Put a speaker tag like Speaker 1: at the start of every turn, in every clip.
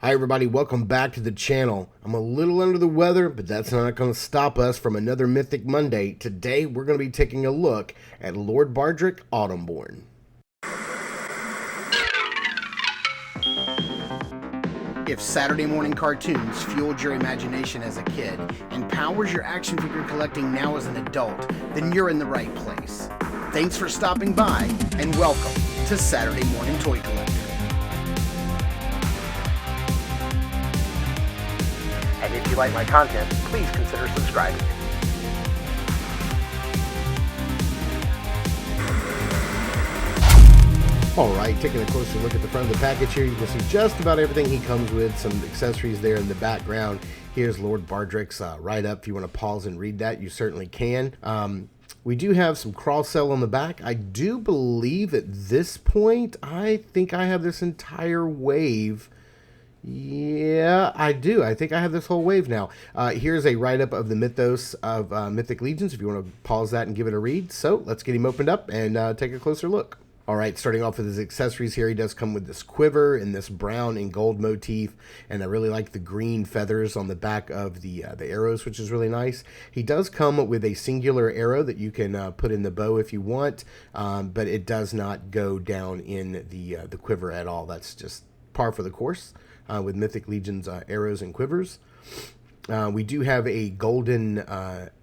Speaker 1: Hi everybody, welcome back to the channel. I'm a little under the weather, but that's not going to stop us from another Mythic Monday. Today we're going to be taking a look at Lord Bardric Autumnborn.
Speaker 2: If Saturday morning cartoons fueled your imagination as a kid and powers your action figure collecting now as an adult, then you're in the right place. Thanks for stopping by, and welcome to Saturday Morning Toy Collector. And if you like my content, please consider subscribing.
Speaker 1: Alright, taking a closer look at the front of the package here, you can see just about everything he comes with, some accessories there in the background. Here's Lord Bardric's write-up. If you want to pause and read that, you certainly can. We do have some cross-sell on the back. I do believe at this point, I think I have this entire wave. Yeah, I do. I think I have this whole wave now. Here's a write-up of the mythos of Mythic Legions, if you want to pause that and give it a read. So let's get him opened up and take a closer look. All right, starting off with his accessories here, he does come with this quiver in this brown and gold motif, and I really like the green feathers on the back of the arrows, which is really nice. He does come with a singular arrow that you can put in the bow if you want, but it does not go down in the quiver at all. That's just par for the course with Mythic Legions arrows and quivers. We do have a golden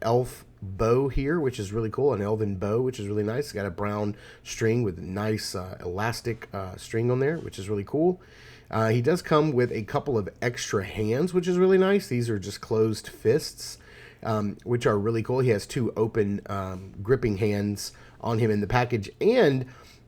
Speaker 1: elf bow here, which is really cool, an elven bow, which is really nice. It's got a brown string with nice elastic string on there, which is really cool. He does come with a couple of extra hands, which is really nice. These are just closed fists, which are really cool. He has two open gripping hands on him in the package, and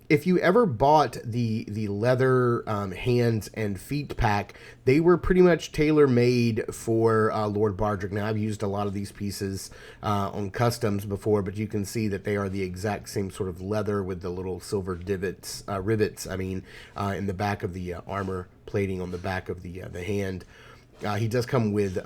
Speaker 1: if you ever bought the leather hands and feet pack, they were pretty much tailor-made for Lord Bardric. Now, I've used a lot of these pieces on customs before, but you can see that they are the exact same sort of leather with the little silver rivets, in the back of the armor plating on the back of the hand. He does come with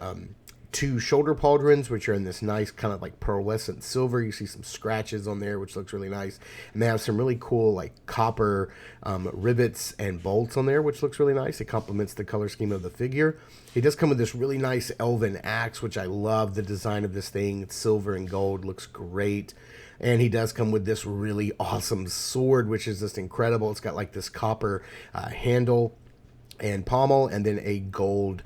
Speaker 1: two shoulder pauldrons, which are in this nice kind of like pearlescent silver. You see some scratches on there, which looks really nice. And they have some really cool like copper rivets and bolts on there, which looks really nice. It complements the color scheme of the figure. He does come with this really nice elven axe, which I love the design of this thing. It's silver and gold, looks great. And he does come with this really awesome sword, which is just incredible. It's got like this copper handle and pommel, and then a gold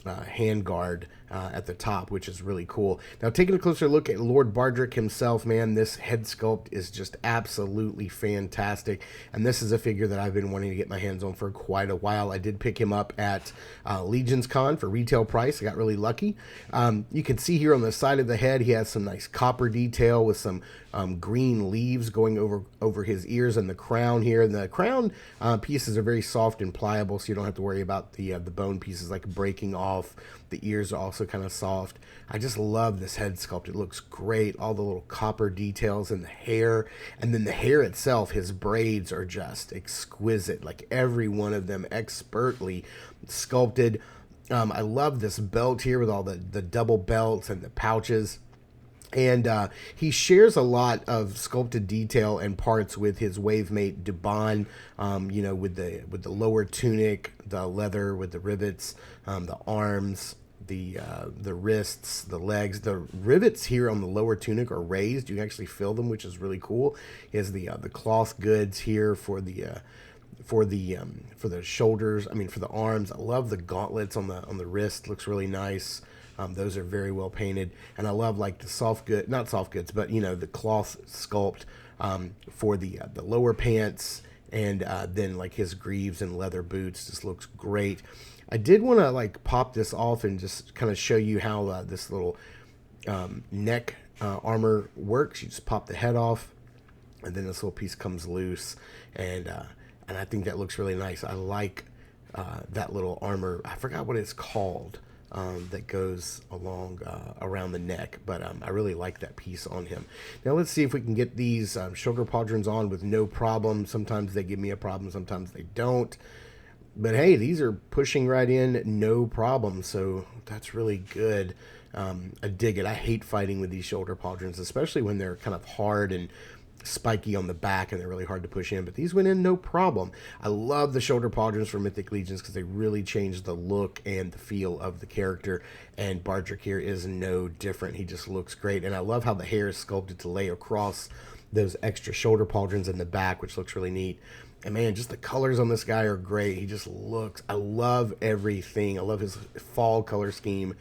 Speaker 1: handguard at the top, which is really cool. Now, taking a closer look at Lord Bardric himself, man, this head sculpt is just absolutely fantastic, and this is a figure that I've been wanting to get my hands on for quite a while. I did pick him up at Legions Con for retail price. I got really lucky. You can see here on the side of the head, he has some nice copper detail with some green leaves going over his ears and the crown here. And the crown pieces are very soft and pliable, so you don't have to worry about the bone pieces like breaking off. The ears are also kind of soft. I just love this head sculpt. It looks great. All the little copper details in the hair. And then the hair itself, his braids are just exquisite. Like every one of them expertly sculpted. I love this belt here with all the double belts and the pouches. And he shares a lot of sculpted detail and parts with his wavemate Dubon, with the lower tunic, the leather with the rivets, the arms, the wrists, the legs. The rivets here on the lower tunic are raised. You can actually feel them, which is really cool. He has the cloth goods here for the shoulders. For the arms. I love the gauntlets on the wrist. Looks really nice. Those are very well painted, and I love like the not soft goods, but the cloth sculpt for the lower pants, and then like his greaves and leather boots just looks great. I did want to like pop this off and just kind of show you how this little neck armor works. You just pop the head off, and then this little piece comes loose, and I think that looks really nice. I like that little armor. I forgot what it's called. That goes along around the neck, but I really like that piece on him. Now let's see if we can get these shoulder pauldrons on with no problem. Sometimes they give me a problem, sometimes they don't. But hey, these are pushing right in, no problem. So that's really good. I dig it. I hate fighting with these shoulder pauldrons, especially when they're kind of hard and spiky on the back and they're really hard to push in, but these went in no problem. I love the shoulder pauldrons for Mythic Legions because they really changed the look and the feel of the character, and Bardric here is no different. He just looks great, and I love how the hair is sculpted to lay across those extra shoulder pauldrons in the back, which looks really neat. And man, just the colors on this guy are great. He just looks, I love everything. I love his fall color scheme.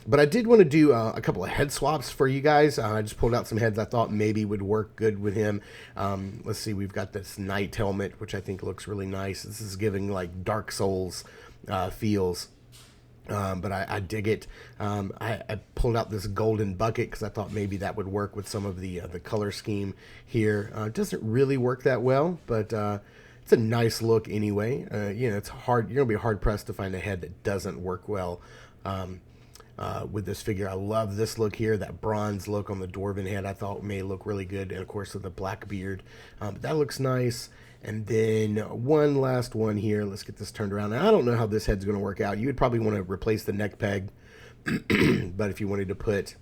Speaker 1: But I did want to do a couple of head swaps for you guys. I just pulled out some heads I thought maybe would work good with him. Let's see, we've got this knight helmet, which I think looks really nice. This is giving like Dark Souls feels. But I dig it. I pulled out this golden bucket because I thought maybe that would work with some of the color scheme here. It doesn't really work that well, but it's a nice look anyway. You know, it's hard. You're gonna be hard pressed to find a head that doesn't work well with this figure. I love this look here. That bronze look on the dwarven head I thought may look really good, and of course with the black beard, that looks nice. And then one last one here. Let's get this turned around. Now, I don't know how this head's going to work out. You would probably want to replace the neck peg, but if you wanted to put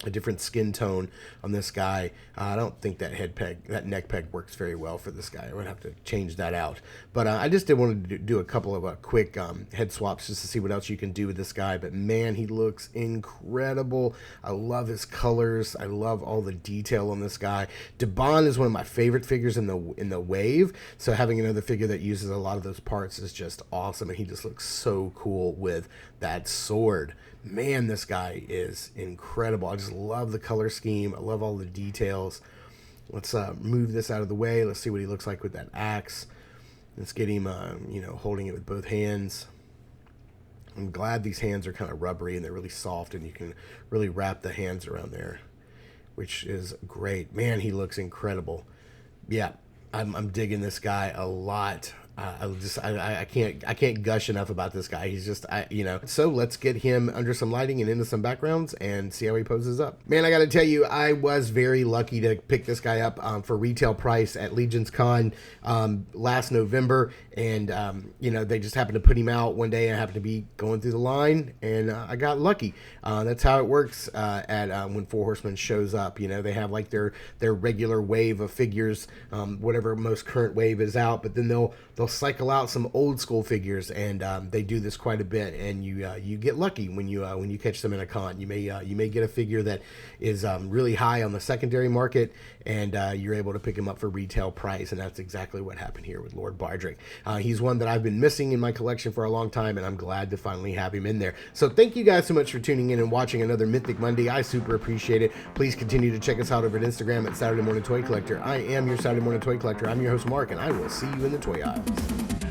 Speaker 1: a different skin tone on this guy, I don't think that neck peg works very well for this guy. I would have to change that out. But I just did want to do a couple of quick head swaps just to see what else you can do with this guy. But man, he looks incredible. I love his colors. I love all the detail on this guy. Debon is one of my favorite figures in the wave. So having another figure that uses a lot of those parts is just awesome. And he just looks so cool with that sword. Man, this guy is incredible. I just love the color scheme. I love all the details. Let's move this out of the way. Let's see what he looks like with that axe. Let's get him, you know, holding it with both hands. I'm glad these hands are kind of rubbery and they're really soft, and you can really wrap the hands around there, which is great. Man, he looks incredible. Yeah, I'm digging this guy a lot. I can't gush enough about this guy. He's just, you know. So let's get him under some lighting and into some backgrounds and see how he poses up. Man, I got to tell you, I was very lucky to pick this guy up for retail price at Legions Con last November. And, you know, they just happened to put him out one day. I happened to be going through the line, and I got lucky. That's how it works at when Four Horsemen shows up. You know, they have like their regular wave of figures, whatever most current wave is out, but then they'll cycle out some old school figures, and they do this quite a bit. And you get lucky when you catch them in a con. You may get a figure that is really high on the secondary market, and you're able to pick him up for retail price. And that's exactly what happened here with Lord Bardric. He's one that I've been missing in my collection for a long time, and I'm glad to finally have him in there. So thank you guys so much for tuning in and watching another Mythic Monday. I super appreciate it. Please continue to check us out over at Instagram at Saturday Morning Toy Collector. I am your Saturday Morning Toy Collector. I'm your host, Mark, and I will see you in the toy aisles.